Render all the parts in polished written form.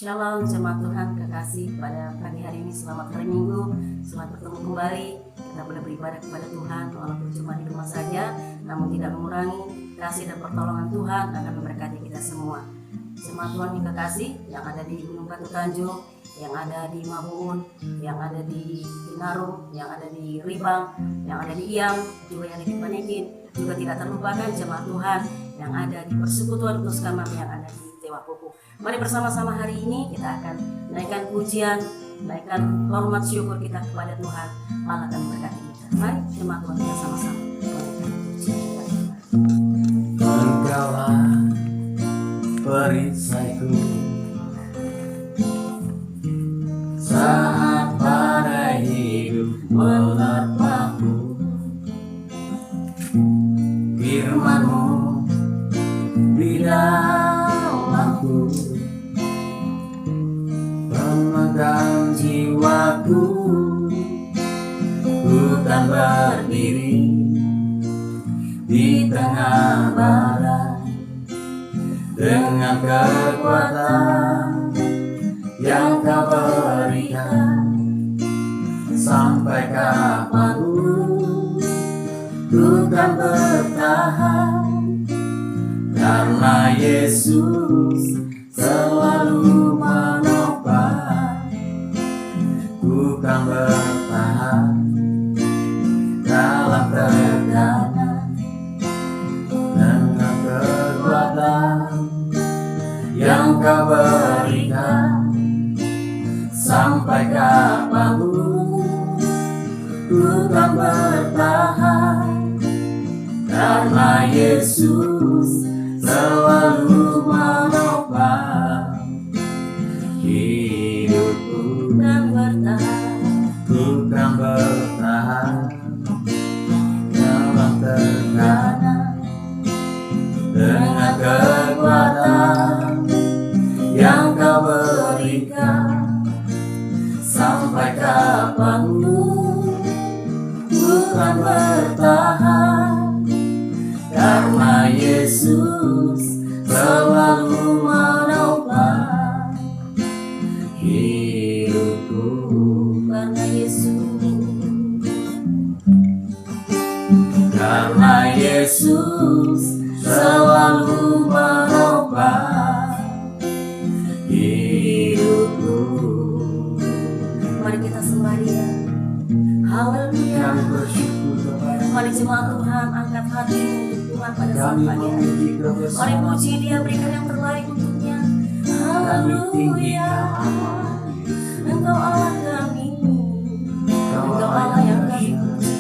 Shalom jemaat Tuhan kekasih, pada pagi hari ini selamat hari Minggu, selamat bertemu kembali. Kita boleh beribadah kepada Tuhan walaupun cuma di rumah saja, namun tidak mengurangi kasih dan pertolongan Tuhan akan memberkati kita semua. Jemaat Tuhan yang kekasih yang ada di Gunung Batu Tanjung, yang ada di Mabuun, yang ada di Inarum, yang ada di Ribang, yang ada di Iam, juga yang ada di Panekin, juga tidak terlupakan jemaat Tuhan yang ada di Persekutuan Kudus Kamar yang ada di Tewa Pupu. Mari bersama-sama hari ini kita akan naikkan pujian, naikkan hormat syukur kita kepada Tuhan. Allah akan memberkati kita. Mari jemaat Tuhan kita sama-sama naikkan pujian kita. Engkaulah perisaiku saat badai hidup menerpaku. Firman-Mu di dalamku, pemegang jiwaku. Ku kan berdiri di tengah badai dengan kekuatan yang Kau berikan. Sampai kapanpun ku kan bertahan, karena Yesus selalu menopang. Ku kan bertahan dalam tekanan dengan kekuatan yang Kau berikan. Sampai kapanpun ku kan bertahan, karena Yesus selalu menopang hidupku. Dan bertahan, Ku kan bertahan dalam tekanan dengan kekuatan yang Kau berikan. Sampai kapanpun ku kan bertahan, karena Yesus selalu menopang hidupku. karena Yesus, Karena Yesus selalu menopang hidupku. mari kita sembah Dia. Haleluya. Kami bersyukur kepada Mari jemaat Tuhan angkat hati untuk Tuhan pada saat Kami pagi hari ini. memuji Kau Mari bersama. puji Dia, berikan yang terbaik untuknya. Kami Haleluya. tinggikan Engkau Allah kami, Engkau Allah yang kami puji.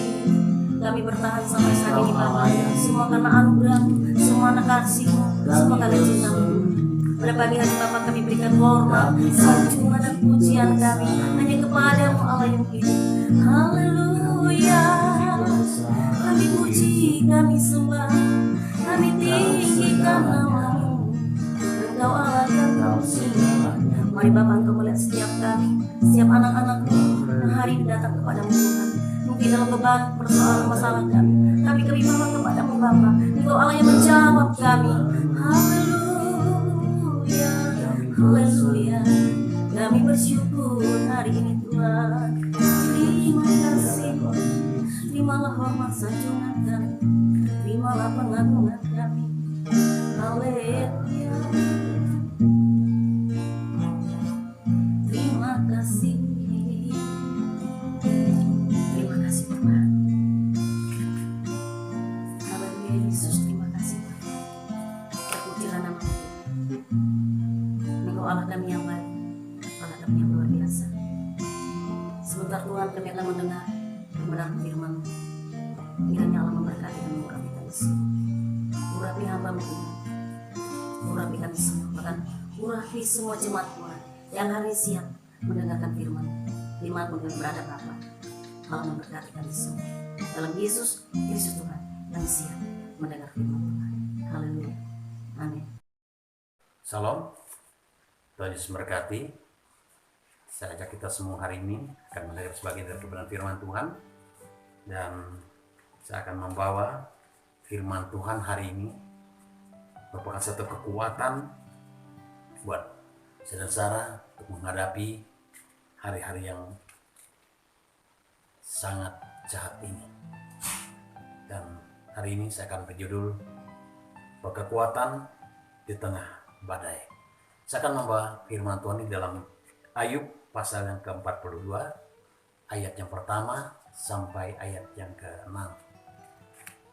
Kami bertahan sampai saat ini Bapa. Semua karena anugerah-Mu, semua anak kasih-Mu, semua karena cinta-Mu. Pada pagi hari Bapa kami berikan hormat, sanjungan dan pujian kami hanya kepada-Mu Allah yang hidup. Haleluya. Kami puji, kami sembah, kami tinggikan nama-Mu. Engkau Allah yang kami. Mari Bapa Engkau melihat setiap kami, setiap anak-anak-Mu yang hari ini datang kepadamu Tuhan. Mungkin dalam beban persoalan masalah kami, tapi kami bawa kepadamu Bapa. Engkau Allah yang menjawab kami. Haleluya, haleluya. Kami bersyukur hari ini Tuhan. Terima kasih, terimalah hormat sanjungan kami, terimalah pengagungan kami. Haleluya. Terima kasih. Terima kasih Tuhan. Haleluya Yesus, terima kasih Tuhan. Terpujilah nama Tuhan. Engkau Allah kami yang baik, Allah kami yang luar biasa. Sebentar Tuhan kami akan mendengar kebenaran firman-Mu. Kiranya Allah memberkati dan mengurapi kami semua. Urapi hamba-Mu Tuhan. Urapi kami semua, bahkan urapi semua jemaat Tuhan yang hari ini siap mendengarkan firman dimanapun kami berada Bapa. Allah memberkati kami semua. Dalam Yesus Kristus Tuhan kami siap mendengar firman Tuhan. Haleluya. Amin. Salam, Tuhan Yesus memberkati. Saya ajak kita semua hari ini akan mendengar sebagian dari kebenaran firman Tuhan. Dan saya akan membawa firman Tuhan hari ini merupakan satu kekuatan buat saudara untuk menghadapi hari-hari yang sangat jahat ini. Dan hari ini saya akan berjudul Kekuatan di Tengah Badai. Saya akan membawa firman Tuhan di dalam Ayub pasal yang ke-42, ayat yang pertama sampai ayat yang ke-6.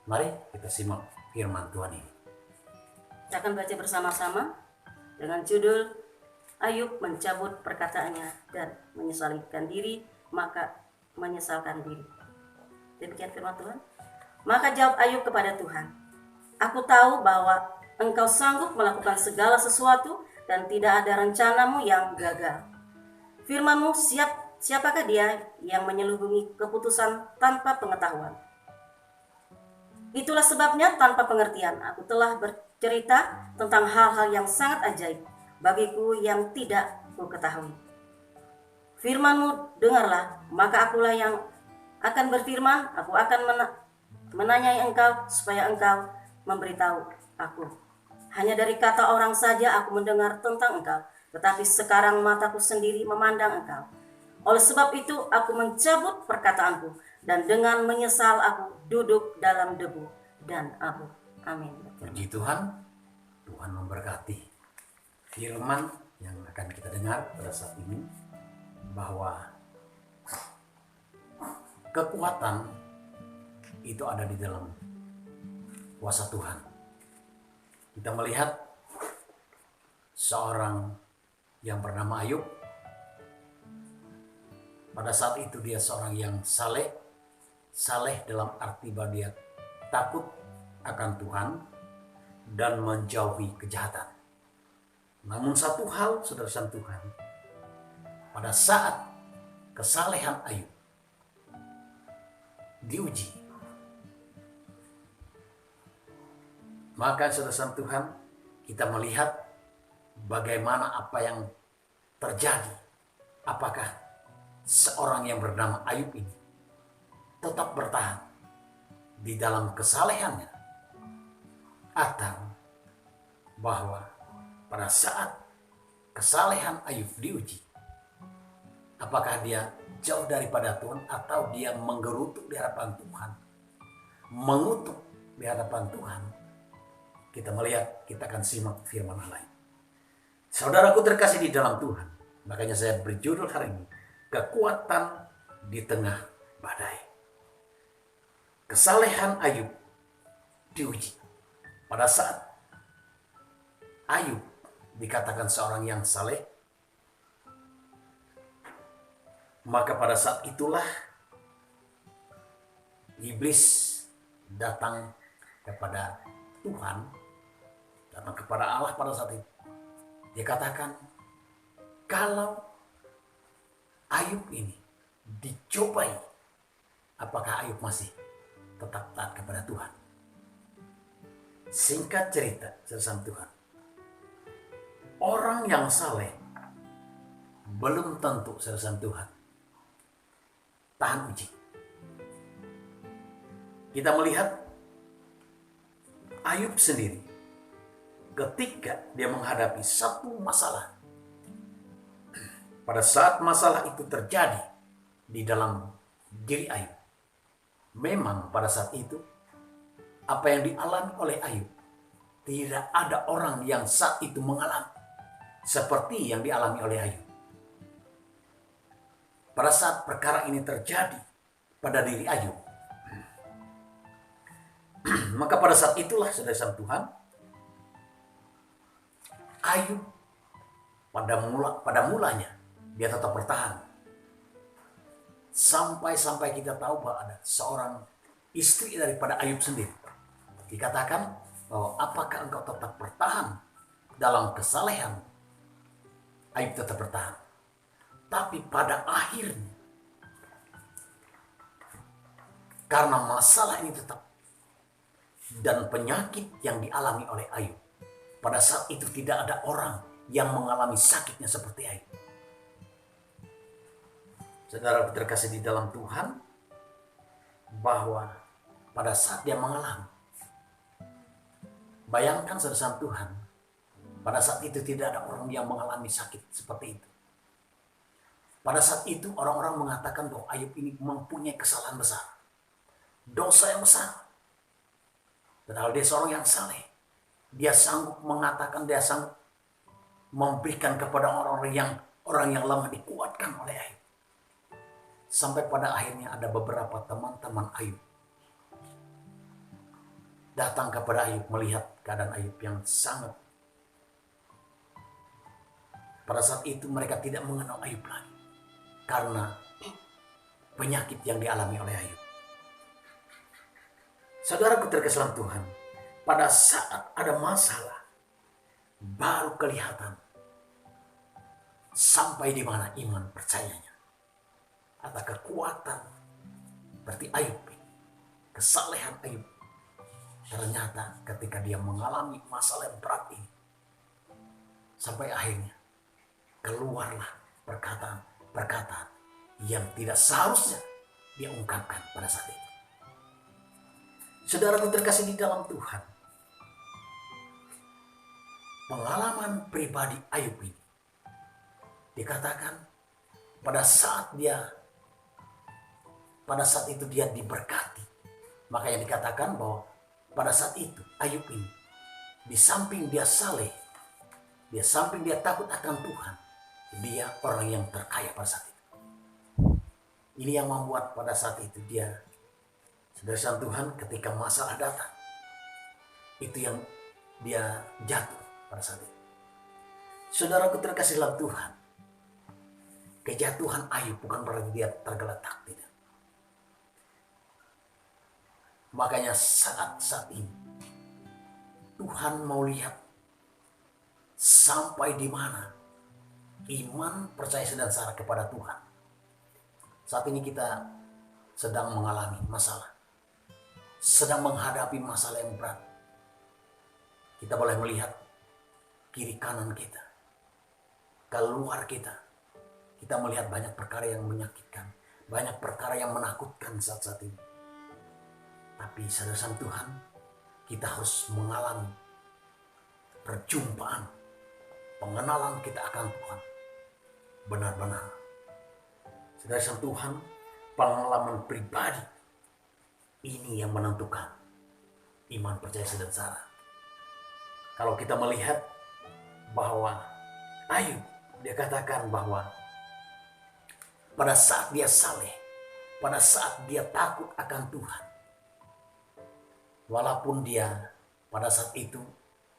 Mari kita simak firman Tuhan ini. Kita akan baca bersama-sama dengan judul Ayub mencabut perkataannya dan menyesalkan diri, maka menyesalkan diri. Demikian firman Tuhan. Maka jawab Ayub kepada Tuhan, aku tahu bahwa Engkau sanggup melakukan segala sesuatu dan tidak ada rencanamu yang gagal. Firman-Mu, siapakah dia yang menyelubungi keputusan tanpa pengetahuan? Itulah sebabnya tanpa pengertian aku telah bercerita tentang hal-hal yang sangat ajaib bagiku yang tidak ku ketahui. Firman-Mu dengarlah, maka akulah yang akan berfirman, aku akan menanyai Engkau supaya Engkau memberitahu aku. Hanya dari kata orang saja aku mendengar tentang Engkau, tetapi sekarang mataku sendiri memandang Engkau. Oleh sebab itu aku mencabut perkataanku, dan dengan menyesal aku duduk dalam debu dan abu. Amin. Puji Tuhan, Tuhan memberkati firman yang akan kita dengar pada saat ini, bahwa kekuatan itu ada di dalam kuasa Tuhan. Kita melihat seorang yang bernama Ayub. Pada saat itu dia seorang yang saleh dalam arti bahwa dia takut akan Tuhan dan menjauhi kejahatan. Namun satu hal, saudara Tuhan, pada saat kesalehan Ayub diuji, maka saudara Tuhan, kita melihat bagaimana apa yang terjadi. Apakah seorang yang bernama Ayub ini tetap bertahan di dalam kesalehannya, atau bahwa pada saat kesalehan Ayub diuji, apakah dia jauh daripada Tuhan atau dia menggerutu di hadapan Tuhan, mengutuk di hadapan Tuhan? Kita melihat, kita akan simak firman Allah. Saudaraku terkasih di dalam Tuhan, makanya saya berjudul hari ini, Kekuatan di Tengah Badai. Kesalehan Ayub diuji. Pada saat Ayub dikatakan seorang yang saleh, maka pada saat itulah iblis datang kepada Tuhan, datang kepada Allah pada saat itu. Dia katakan, kalau Ayub ini dicobai, apakah Ayub masih tetap taat kepada Tuhan? Singkat cerita, saudara Tuhan, orang yang saleh belum tentu, saudara Tuhan, tahan uji. Kita melihat Ayub sendiri ketika dia menghadapi satu masalah. Pada saat masalah itu terjadi di dalam diri Ayub, memang pada saat itu apa yang dialami oleh Ayub, tidak ada orang yang saat itu mengalami seperti yang dialami oleh Ayub. Pada saat perkara ini terjadi pada diri Ayub, maka pada saat itulah, saudara Tuhan, Ayub pada mulanya dia tetap bertahan. Sampai kita tahu bahwa ada seorang istri daripada Ayub sendiri. Dikatakan bahwa apakah engkau tetap bertahan dalam kesalehan? Ayub tetap bertahan. Tapi pada akhirnya, karena masalah ini tetap dan penyakit yang dialami oleh Ayub, pada saat itu tidak ada orang yang mengalami sakitnya seperti Ayub. Saudara terkasih di dalam Tuhan, bahwa pada saat dia mengalami, bayangkan saudara Tuhan, Pada saat itu tidak ada orang yang mengalami sakit seperti itu. Pada saat itu orang-orang mengatakan bahwa Ayub ini mempunyai kesalahan besar, dosa yang besar. Padahal dia seorang yang saleh. Dia sanggup mengatakan, dia sanggup memberikan kepada orang yang lemah, dikuatkan oleh Ayub. Sampai pada akhirnya ada beberapa teman-teman Ayub datang kepada Ayub melihat keadaan Ayub yang sangat. Pada saat itu mereka tidak mengenal Ayub lagi karena penyakit yang dialami oleh Ayub. Saudaraku terkasih Tuhan, pada saat ada masalah baru kelihatan sampai di mana iman percayanya atau kekuatan berarti Ayub, kesalehan Ayub. Ternyata ketika dia mengalami masalah yang berat ini, sampai akhirnya keluarlah perkataan yang tidak seharusnya dia ungkapkan pada saat itu. Saudara terkasih di dalam Tuhan, pengalaman pribadi Ayub ini dikatakan pada saat itu dia diberkati. Makanya dikatakan bahwa pada saat itu Ayub ini, di samping dia saleh, di samping dia takut akan Tuhan, dia orang yang terkaya pada saat itu. Ini yang membuat pada saat itu dia, saudara Tuhan, ketika masalah datang, itu yang dia jatuh pada saat itu. Saudaraku terkasih dalam Tuhan, kejatuhan Ayub bukan berarti dia tergeletak, tidak. Makanya saat ini Tuhan mau lihat sampai di mana iman, percaya dan sarah kepada Tuhan. Saat ini kita sedang mengalami masalah, sedang menghadapi masalah yang berat. Kita boleh melihat kiri kanan kita, keluar kita. Kita melihat banyak perkara yang menyakitkan, banyak perkara yang menakutkan saat ini. Tapi saudara Tuhan, kita harus mengalami perjumpaan, pengenalan kita akan Tuhan. Benar-benar, saudara Tuhan, pengalaman pribadi ini yang menentukan iman, percaya dan sarah. Kalau kita melihat bahwa Ayub, dia katakan bahwa pada saat dia saleh, pada saat dia takut akan Tuhan, walaupun dia pada saat itu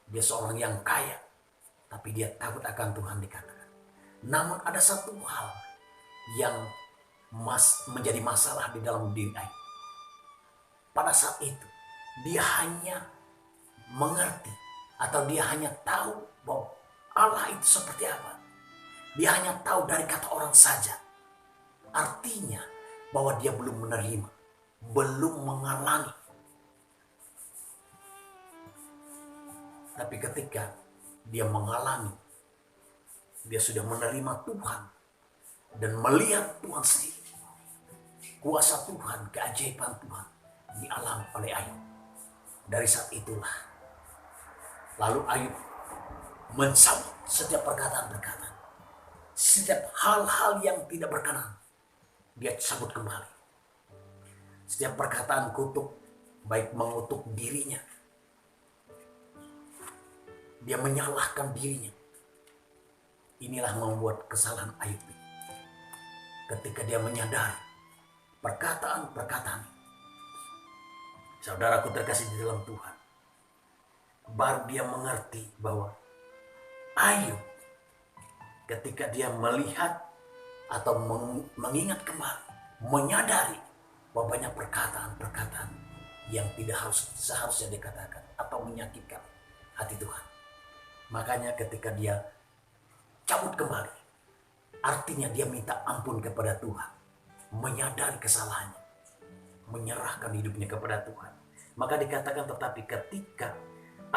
dia seorang yang kaya, tapi dia takut akan Tuhan dikatakan. Namun ada satu hal yang menjadi masalah di dalam diri Ayub. Pada saat itu dia hanya mengerti atau dia hanya tahu bahwa Allah itu seperti apa. Dia hanya tahu dari kata orang saja. Artinya bahwa dia belum menerima, belum mengalami. Tapi ketika dia mengalami, dia sudah menerima Tuhan dan melihat Tuhan sendiri. Kuasa Tuhan, keajaiban Tuhan dialami oleh Ayub. Dari saat itulah, lalu Ayub mencabut setiap perkataan-perkataan. Setiap hal-hal yang tidak berkenan, dia cabut kembali. Setiap perkataan kutuk, baik mengutuk dirinya, dia menyalahkan dirinya. Inilah membuat kesalahan Ayub. Ketika dia menyadari perkataan-perkataan, saudaraku terkasih di dalam Tuhan, baru dia mengerti bahwa Ayub ketika dia melihat atau mengingat kembali, menyadari bahwa banyak perkataan-perkataan yang tidak seharusnya dikatakan atau menyakitkan hati Tuhan. Makanya ketika dia cabut kembali, artinya dia minta ampun kepada Tuhan, menyadari kesalahannya, menyerahkan hidupnya kepada Tuhan. Maka dikatakan, tetapi ketika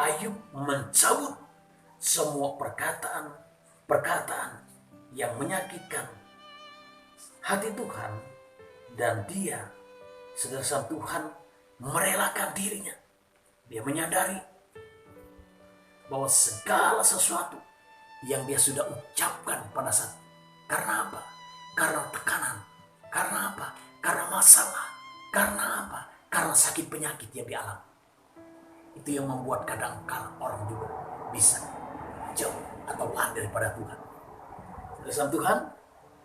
Ayub mencabut semua perkataan yang menyakitkan hati Tuhan, dan dia, saudara Tuhan, merelakan dirinya. Dia menyadari bahwa segala sesuatu yang dia sudah ucapkan pada saat, karena apa? Karena tekanan. Karena apa? Karena masalah. Karena apa? Karena sakit penyakit yang dialami. Itu yang membuat kadang-kala orang juga bisa jauh atau lari daripada Tuhan. Saudara Tuhan,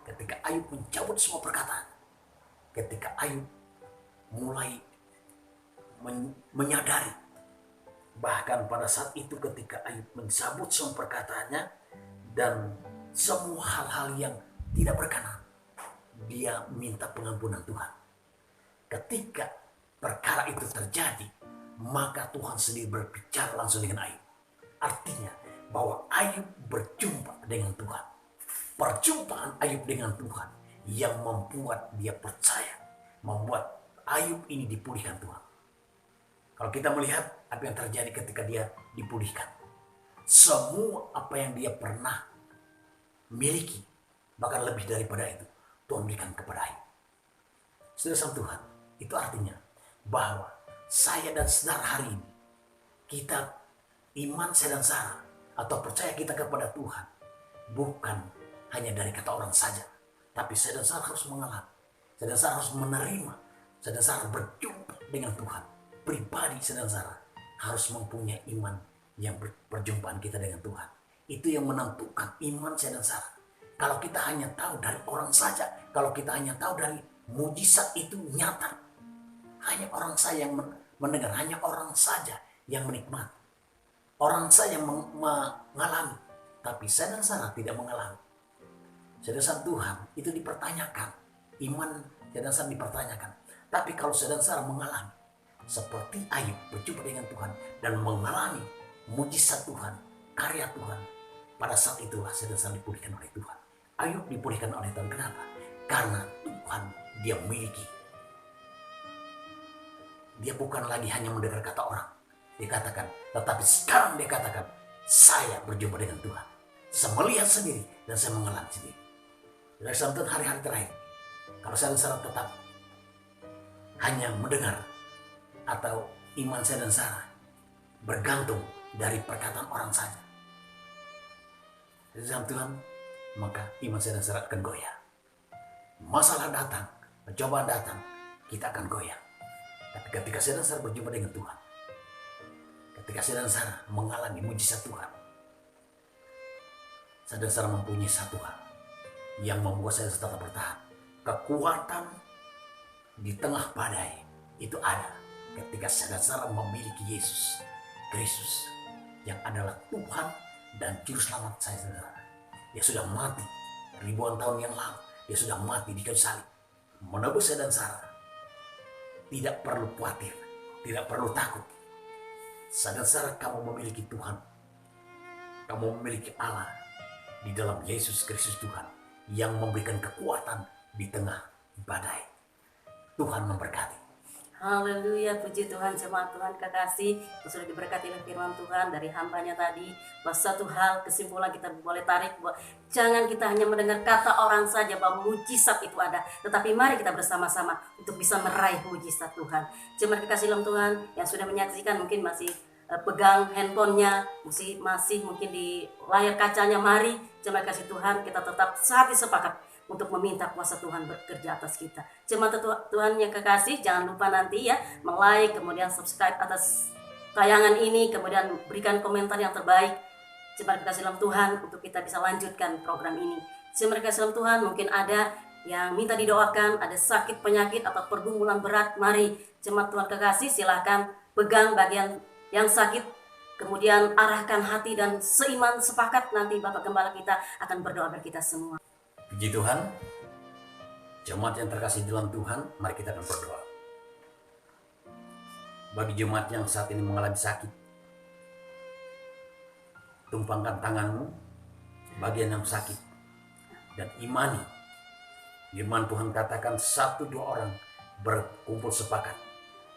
ketika Ayub mencabut semua perkataan, ketika Ayub mulai menyadari, bahkan pada saat itu ketika Ayub mencabut semua perkataannya dan semua hal-hal yang tidak berkenan, dia minta pengampunan Tuhan. Ketika perkara itu terjadi, maka Tuhan sendiri berbicara langsung dengan Ayub. Artinya bahwa Ayub berjumpa dengan Tuhan. Perjumpaan Ayub dengan Tuhan yang membuat dia percaya, membuat Ayub ini dipulihkan Tuhan. Kalau kita melihat apa yang terjadi ketika dia dipulihkan, semua apa yang dia pernah miliki, bahkan lebih daripada itu, Tuhan berikan kepada Ayub. Saudara Tuhan, itu artinya bahwa saya dan saudara hari ini, kita iman saya dan Sarah atau percaya kita kepada Tuhan bukan hanya dari kata orang saja, tapi saya dan Sarah harus mengalami, saya dan Sarah harus menerima, saya dan Sarah berjumpa dengan Tuhan. Pribadi saya dan Sarah harus mempunyai iman yang perjumpaan kita dengan Tuhan. Itu yang menentukan iman saya dan Sarah. Kalau kita hanya tahu dari orang saja, kalau kita hanya tahu dari mujizat itu nyata, hanya orang saja yang mendengar, hanya orang saja yang menikmati, orang saja yang mengalami, tapi saya dan Sarah tidak mengalami. Saya dan Tuhan itu dipertanyakan, iman saya dan Sarah dipertanyakan. Tapi kalau saya dan Sarah mengalami, seperti Ayub berjumpa dengan Tuhan dan mengalami mujizat Tuhan, karya Tuhan, pada saat itulah saya dan Sarah dipulihkan oleh Tuhan. Ayub dipulihkan oleh Tuhan. Kenapa? Karena Tuhan dia miliki. Dia bukan lagi hanya mendengar kata orang. Dia katakan, tetapi sekarang dia katakan, saya berjumpa dengan Tuhan. Saya melihat sendiri dan saya mengalami sendiri. Dari sampai hari-hari terakhir, kalau saya dan Sarah tetap hanya mendengar atau iman saya dan Sarah bergantung dari perkataan orang saja, dari Tuhan, maka iman saya dan Sarah akan goyah. Masalah datang, pencobaan datang, kita akan goyah. Tapi ketika saya dan Sarah berjumpa dengan Tuhan, ketika saya dan Sarah mengalami mujizat Tuhan, saya dan Sarah mempunyai satu hal yang membuat saya tetap bertahan. Kekuatan di tengah badai itu ada ketika saya dan Sarah memiliki Yesus Kristus yang adalah Tuhan dan Juru Selamat saya dan Sarah. Dia sudah mati ribuan tahun yang lalu. Dia sudah mati di kayu salib menebus saya dan Sarah. Tidak perlu khawatir, tidak perlu takut. Saya dan Sarah, kamu memiliki Tuhan, kamu memiliki Allah di dalam Yesus Kristus Tuhan yang memberikan kekuatan di tengah badai. Tuhan memberkati. Haleluya, puji Tuhan, jemaat Tuhan kekasih yang sudah diberkati oleh firman Tuhan dari hambanya tadi. Bahwa satu hal kesimpulan kita boleh tarik bahwa jangan kita hanya mendengar kata orang saja bahwa mujizat itu ada, tetapi mari kita bersama-sama untuk bisa meraih mujizat Tuhan. Jemaat kekasih dalam Tuhan yang sudah menyaksikan mungkin masih pegang handphonenya, masih mungkin di layar kacanya, mari jemaat kasih Tuhan kita tetap hati sepakat untuk meminta kuasa Tuhan bekerja atas kita. Jemaat Tuhan yang kekasih, jangan lupa nanti ya like, kemudian subscribe atas tayangan ini, kemudian berikan komentar yang terbaik. Jemaat kekasih dalam Tuhan untuk kita bisa lanjutkan program ini. Jemaat kekasih dalam Tuhan, mungkin ada yang minta didoakan, ada sakit penyakit atau pergumulan berat, mari jemaat Tuhan kekasih silahkan pegang bagian yang sakit, kemudian arahkan hati dan seiman sepakat nanti Bapak Gembala kita akan berdoa bagi kita semua. Puji Tuhan, jemaat yang terkasih dalam Tuhan, mari kita akan berdoa. Bagi jemaat yang saat ini mengalami sakit, tumpangkan tanganmu bagian yang sakit dan imani. Firman Tuhan katakan 1-2 orang berkumpul sepakat.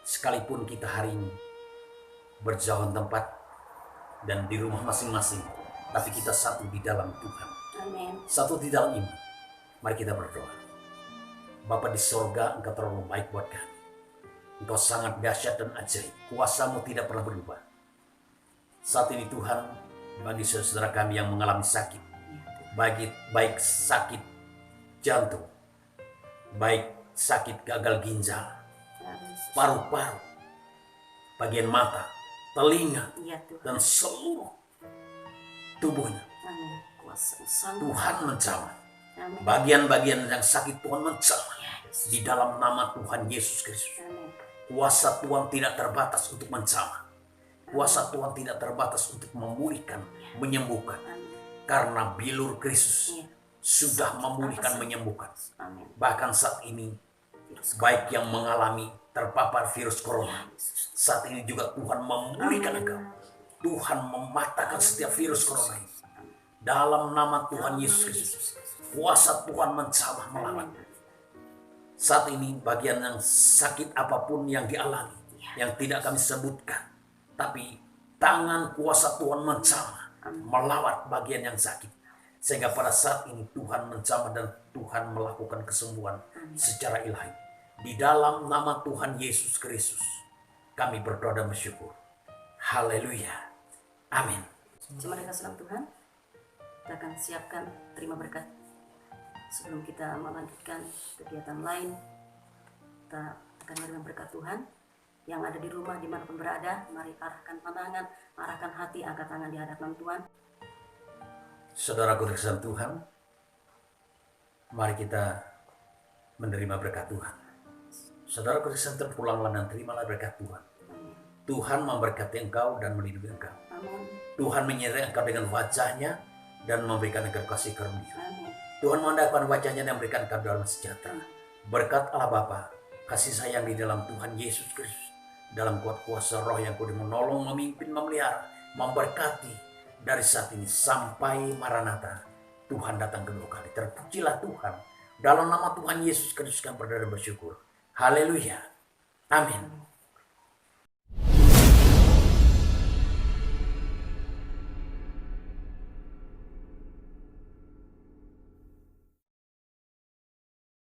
Sekalipun kita hari ini berjauhan tempat dan di rumah masing-masing, tapi kita satu di dalam Tuhan. Amin. Satu di dalam iman. Mari kita berdoa. Bapa di sorga, Engkau terlalu baik buat kami. Engkau sangat dahsyat dan ajaib. Kuasamu tidak pernah berubah. Saat ini Tuhan, bagi saudara kami yang mengalami sakit, baik sakit jantung, baik sakit gagal ginjal, paru-paru, bagian mata, telinga, Iya Tuhan. dan seluruh tubuhnya. Amin. Kuasa sanggup. Tuhan menjamah. Amin. Bagian-bagian yang sakit Tuhan menjamah. Ya, Yesus. Di dalam nama Tuhan Yesus Kristus. Amin. Kuasa Tuhan tidak terbatas untuk menjamah. Kuasa Tuhan tidak terbatas untuk memulihkan, menyembuhkan. Amin. Karena bilur Kristus Iya. sudah memulihkan, menyembuhkan. Amin. Bahkan saat ini, Virus baik yang mengalami terpapar virus Ya, corona, Yesus. saat ini juga Tuhan memulihkan engkau. Tuhan mematahkan setiap virus corona ini. Dalam nama Tuhan Yesus Kristus, kuasa Tuhan menjamah melawan. Saat ini bagian yang sakit apapun yang dialami, yang tidak kami sebutkan, tapi tangan kuasa Tuhan menjamah melawat bagian yang sakit. Sehingga pada saat ini Tuhan menjamah dan Tuhan melakukan kesembuhan secara ilahi. Di dalam nama Tuhan Yesus Kristus, kami berdoa dan bersyukur. Haleluya. Amin. Terima kasih Tuhan. Kita akan siapkan terima berkat. Sebelum kita melanjutkan kegiatan lain, kita akan menerima berkat Tuhan. Yang ada di rumah dimanapun berada, mari arahkan pandangan, arahkan hati, angkat tangan di hadapan Tuhan. Saudaraku terkasihan Tuhan, mari kita menerima berkat Tuhan. Saudaraku terkasihan, terpulanglah dan terimalah berkat Tuhan. Amin. Tuhan memberkati engkau dan melindungi engkau. Amin. Tuhan menyertai engkau dengan wajahnya dan memberikan engkau kasih karunia. Amin. Tuhan mengandalkan wajahnya dan memberikan engkau dalam sejahtera. Berkat Allah Bapa, kasih sayang di dalam Tuhan Yesus Kristus, dalam kuat kuasa Roh yang kudus menolong, memimpin, memelihara, memberkati dari saat ini sampai Maranatha. Tuhan datang kedua kali. Terpujilah Tuhan. Dalam nama Tuhan Yesus Kristus kami berdoa dan bersyukur. Haleluya. Amin.